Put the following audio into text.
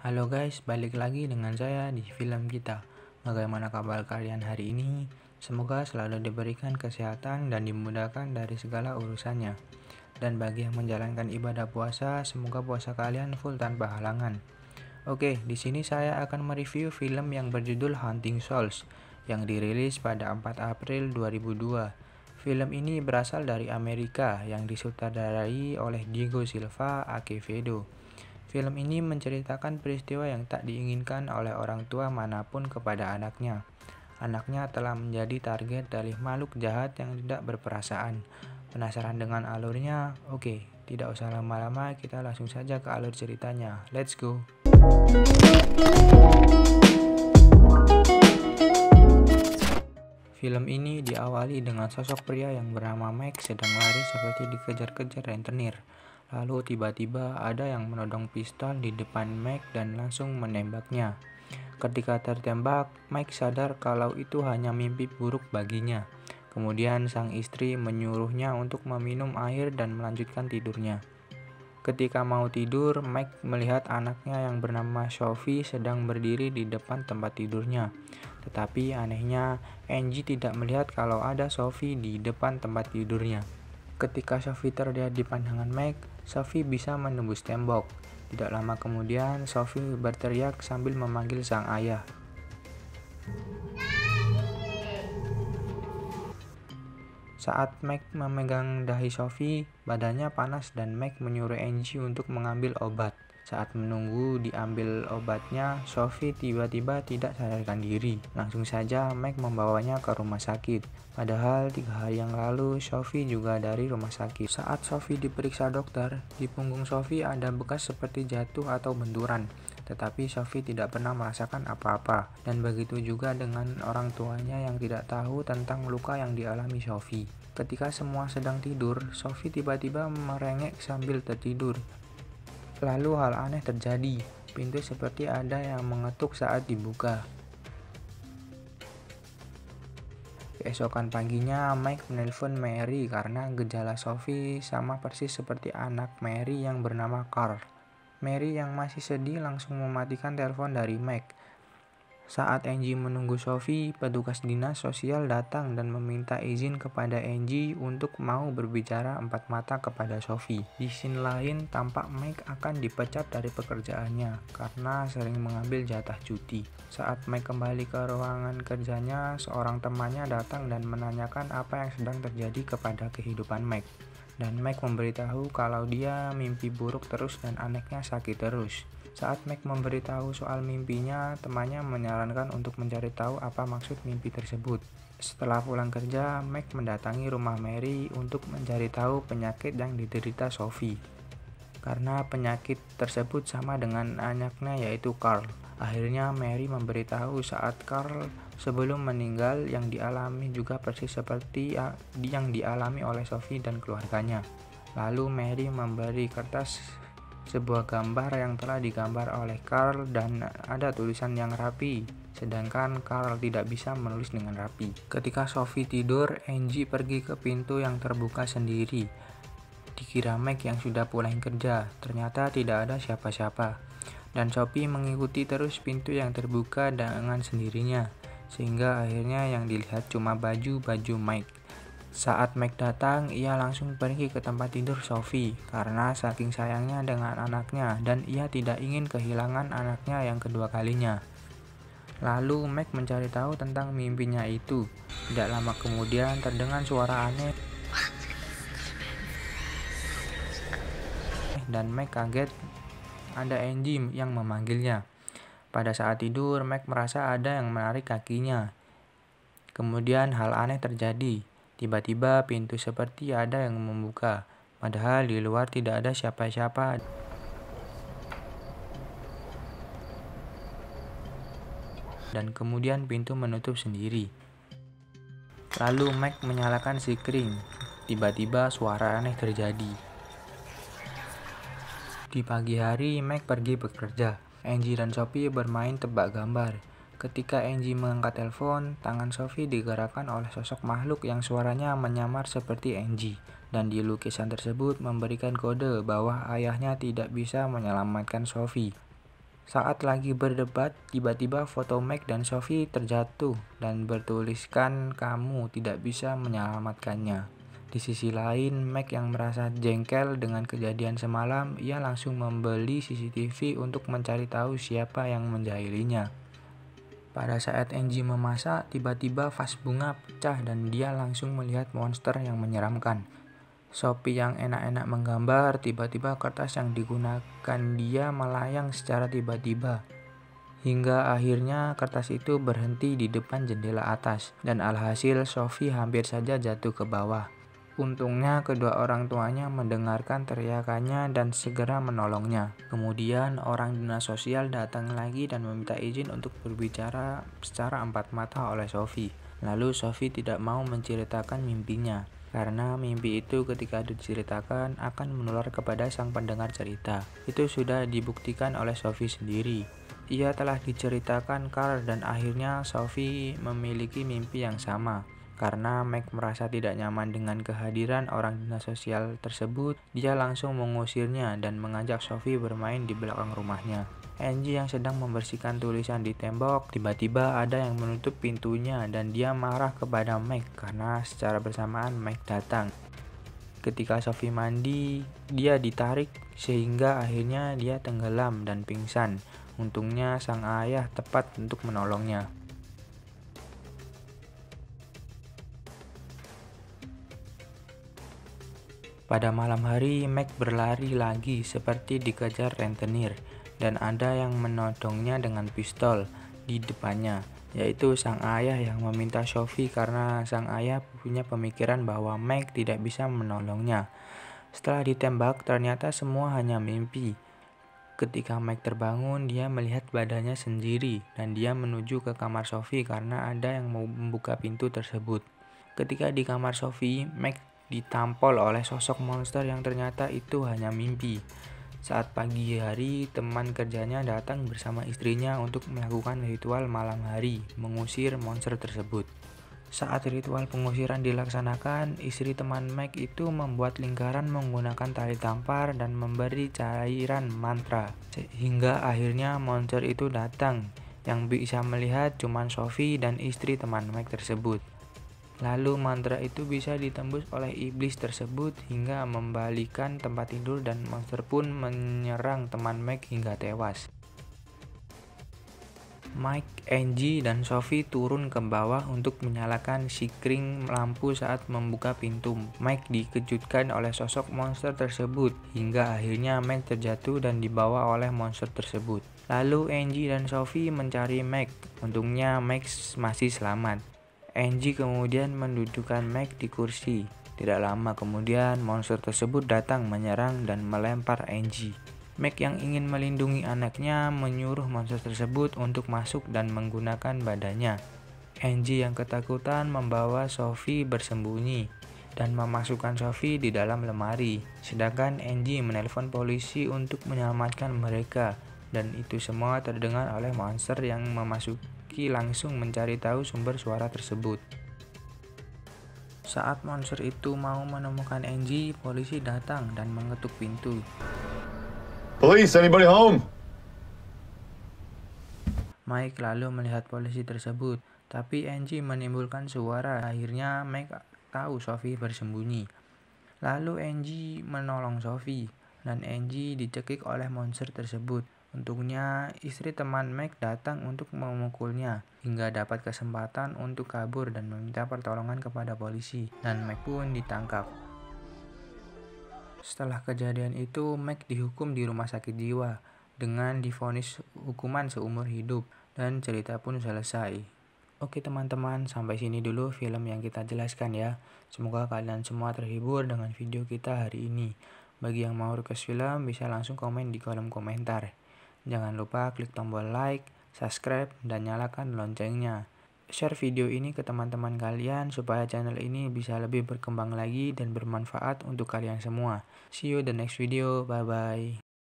Halo guys, balik lagi dengan saya di film kita. Bagaimana kabar kalian hari ini? Semoga selalu diberikan kesehatan dan dimudahkan dari segala urusannya. Dan bagi yang menjalankan ibadah puasa, semoga puasa kalian full tanpa halangan. Oke, di sini saya akan mereview film yang berjudul Hunting Souls yang dirilis pada 4 April 2002. Film ini berasal dari Amerika yang disutradarai oleh Diego Silva Acevedo. Film ini menceritakan peristiwa yang tak diinginkan oleh orang tua manapun kepada anaknya. Anaknya telah menjadi target dari makhluk jahat yang tidak berperasaan. Penasaran dengan alurnya? Oke, tidak usah lama-lama, kita langsung saja ke alur ceritanya. Let's go! Film ini diawali dengan sosok pria yang bernama Mike sedang lari seperti dikejar-kejar rentenir. Lalu tiba-tiba ada yang menodong pistol di depan Mike dan langsung menembaknya. Ketika tertembak, Mike sadar kalau itu hanya mimpi buruk baginya. Kemudian sang istri menyuruhnya untuk meminum air dan melanjutkan tidurnya. Ketika mau tidur, Mike melihat anaknya yang bernama Sophie sedang berdiri di depan tempat tidurnya. Tetapi anehnya, Angie tidak melihat kalau ada Sophie di depan tempat tidurnya. Ketika Sophie terlihat di pandangan Mike, Sophie bisa menembus tembok. Tidak lama kemudian, Sophie berteriak sambil memanggil sang ayah. Saat Mike memegang dahi Sophie, badannya panas dan Mike menyuruh Angie untuk mengambil obat. Saat menunggu diambil obatnya, Sophie tiba-tiba tidak sadarkan diri. Langsung saja Mike membawanya ke rumah sakit. Padahal 3 hari yang lalu Sophie juga dari rumah sakit. Saat Sophie diperiksa dokter, di punggung Sophie ada bekas seperti jatuh atau benturan. Tetapi Sophie tidak pernah merasakan apa-apa. Dan begitu juga dengan orang tuanya yang tidak tahu tentang luka yang dialami Sophie. Ketika semua sedang tidur, Sophie tiba-tiba merengek sambil tertidur. Lalu hal aneh terjadi, pintu seperti ada yang mengetuk saat dibuka. Keesokan paginya, Mike menelpon Mary karena gejala Sophie sama persis seperti anak Mary yang bernama Carl. Mary yang masih sedih langsung mematikan telepon dari Mike. Saat Angie menunggu Sophie, petugas dinas sosial datang dan meminta izin kepada Angie untuk mau berbicara empat mata kepada Sophie. Di scene lain, tampak Mike akan dipecat dari pekerjaannya karena sering mengambil jatah cuti. Saat Mike kembali ke ruangan kerjanya, seorang temannya datang dan menanyakan apa yang sedang terjadi kepada kehidupan Mike. Dan Mike memberitahu kalau dia mimpi buruk terus dan anaknya sakit terus. Saat Mike memberitahu soal mimpinya, temannya menyarankan untuk mencari tahu apa maksud mimpi tersebut. Setelah pulang kerja, Mike mendatangi rumah Mary untuk mencari tahu penyakit yang diderita Sophie. Karena penyakit tersebut sama dengan anaknya yaitu Carl. Akhirnya Mary memberitahu saat Carl sebelum meninggal yang dialami juga persis seperti yang dialami oleh Sophie dan keluarganya. Lalu Mary memberi kertas sebuah gambar yang telah digambar oleh Carl dan ada tulisan yang rapi, sedangkan Carl tidak bisa menulis dengan rapi. Ketika Sophie tidur, Angie pergi ke pintu yang terbuka sendiri. Dikira Mike yang sudah pulang kerja, ternyata tidak ada siapa-siapa. Dan Sophie mengikuti terus pintu yang terbuka dengan sendirinya, sehingga akhirnya yang dilihat cuma baju-baju Mike. Saat Mike datang, ia langsung pergi ke tempat tidur Sophie karena saking sayangnya dengan anaknya dan ia tidak ingin kehilangan anaknya yang kedua kalinya. Lalu Mike mencari tahu tentang mimpinya itu. Tidak lama kemudian terdengar suara aneh dan Mike kaget ada Angie yang memanggilnya. Pada saat tidur, Mike merasa ada yang menarik kakinya. Kemudian hal aneh terjadi. Tiba-tiba pintu seperti ada yang membuka, padahal di luar tidak ada siapa-siapa. Dan kemudian pintu menutup sendiri. Lalu Mike menyalakan sikring. Tiba-tiba suara aneh terjadi. Di pagi hari, Mike pergi bekerja. Angie dan Sophie bermain tebak gambar. Ketika Angie mengangkat telepon, tangan Sophie digerakkan oleh sosok makhluk yang suaranya menyamar seperti Angie. Dan di lukisan tersebut memberikan kode bahwa ayahnya tidak bisa menyelamatkan Sophie. Saat lagi berdebat, tiba-tiba foto Mike dan Sophie terjatuh dan bertuliskan kamu tidak bisa menyelamatkannya. Di sisi lain, Mike yang merasa jengkel dengan kejadian semalam, ia langsung membeli CCTV untuk mencari tahu siapa yang menjahilinya. Pada saat Angie memasak, tiba-tiba vas bunga pecah dan dia langsung melihat monster yang menyeramkan. Sophie yang enak-enak menggambar, tiba-tiba kertas yang digunakan dia melayang secara tiba-tiba. Hingga akhirnya kertas itu berhenti di depan jendela atas, dan alhasil Sophie hampir saja jatuh ke bawah. Untungnya kedua orang tuanya mendengarkan teriakannya dan segera menolongnya. Kemudian orang dinas sosial datang lagi dan meminta izin untuk berbicara secara empat mata oleh Sophie. Lalu Sophie tidak mau menceritakan mimpinya, karena mimpi itu ketika diceritakan akan menular kepada sang pendengar cerita. Itu sudah dibuktikan oleh Sophie sendiri. Ia telah diceritakan Carl dan akhirnya Sophie memiliki mimpi yang sama. Karena Mike merasa tidak nyaman dengan kehadiran orang dinas sosial tersebut, dia langsung mengusirnya dan mengajak Sophie bermain di belakang rumahnya. Angie yang sedang membersihkan tulisan di tembok, tiba-tiba ada yang menutup pintunya dan dia marah kepada Mike karena secara bersamaan Mike datang. Ketika Sophie mandi, dia ditarik sehingga akhirnya dia tenggelam dan pingsan. Untungnya sang ayah tepat untuk menolongnya. Pada malam hari, Mike berlari lagi seperti dikejar rentenir, dan ada yang menodongnya dengan pistol di depannya, yaitu sang ayah yang meminta Sophie karena sang ayah punya pemikiran bahwa Mike tidak bisa menolongnya. Setelah ditembak, ternyata semua hanya mimpi. Ketika Mike terbangun, dia melihat badannya sendiri, dan dia menuju ke kamar Sophie karena ada yang mau membuka pintu tersebut. Ketika di kamar Sophie, Mike ditampol oleh sosok monster yang ternyata itu hanya mimpi. Saat pagi hari, teman kerjanya datang bersama istrinya untuk melakukan ritual malam hari, mengusir monster tersebut. Saat ritual pengusiran dilaksanakan, istri teman Mike itu membuat lingkaran menggunakan tali tampar dan memberi cairan mantra. Sehingga akhirnya monster itu datang, yang bisa melihat cuma Sophie dan istri teman Mike tersebut. Lalu mantra itu bisa ditembus oleh iblis tersebut hingga membalikan tempat tidur dan monster pun menyerang teman Mike hingga tewas. Mike, Angie, dan Sophie turun ke bawah untuk menyalakan sikring lampu saat membuka pintu. Mike dikejutkan oleh sosok monster tersebut hingga akhirnya Mike terjatuh dan dibawa oleh monster tersebut. Lalu Angie dan Sophie mencari Mike. Untungnya Mike masih selamat. Angie kemudian mendudukkan Mike di kursi. Tidak lama kemudian monster tersebut datang menyerang dan melempar Angie. Mike yang ingin melindungi anaknya menyuruh monster tersebut untuk masuk dan menggunakan badannya. Angie yang ketakutan membawa Sophie bersembunyi dan memasukkan Sophie di dalam lemari. Sedangkan Angie menelpon polisi untuk menyelamatkan mereka. Dan itu semua terdengar oleh monster yang memasuki langsung mencari tahu sumber suara tersebut. Saat monster itu mau menemukan Angie, polisi datang dan mengetuk pintu. Police, anybody home? Mike lalu melihat polisi tersebut, tapi Angie menimbulkan suara. Akhirnya Mike tahu Sophie bersembunyi. Lalu Angie menolong Sophie, dan Angie dicekik oleh monster tersebut. Untungnya istri teman Mike datang untuk memukulnya, hingga dapat kesempatan untuk kabur dan meminta pertolongan kepada polisi, dan Mike pun ditangkap. Setelah kejadian itu, Mike dihukum di rumah sakit jiwa dengan divonis hukuman seumur hidup, dan cerita pun selesai. Oke teman-teman, sampai sini dulu film yang kita jelaskan ya. Semoga kalian semua terhibur dengan video kita hari ini. Bagi yang mau request film, bisa langsung komen di kolom komentar. Jangan lupa klik tombol like, subscribe, dan nyalakan loncengnya. Share video ini ke teman-teman kalian supaya channel ini bisa lebih berkembang lagi dan bermanfaat untuk kalian semua. See you the next video, bye bye.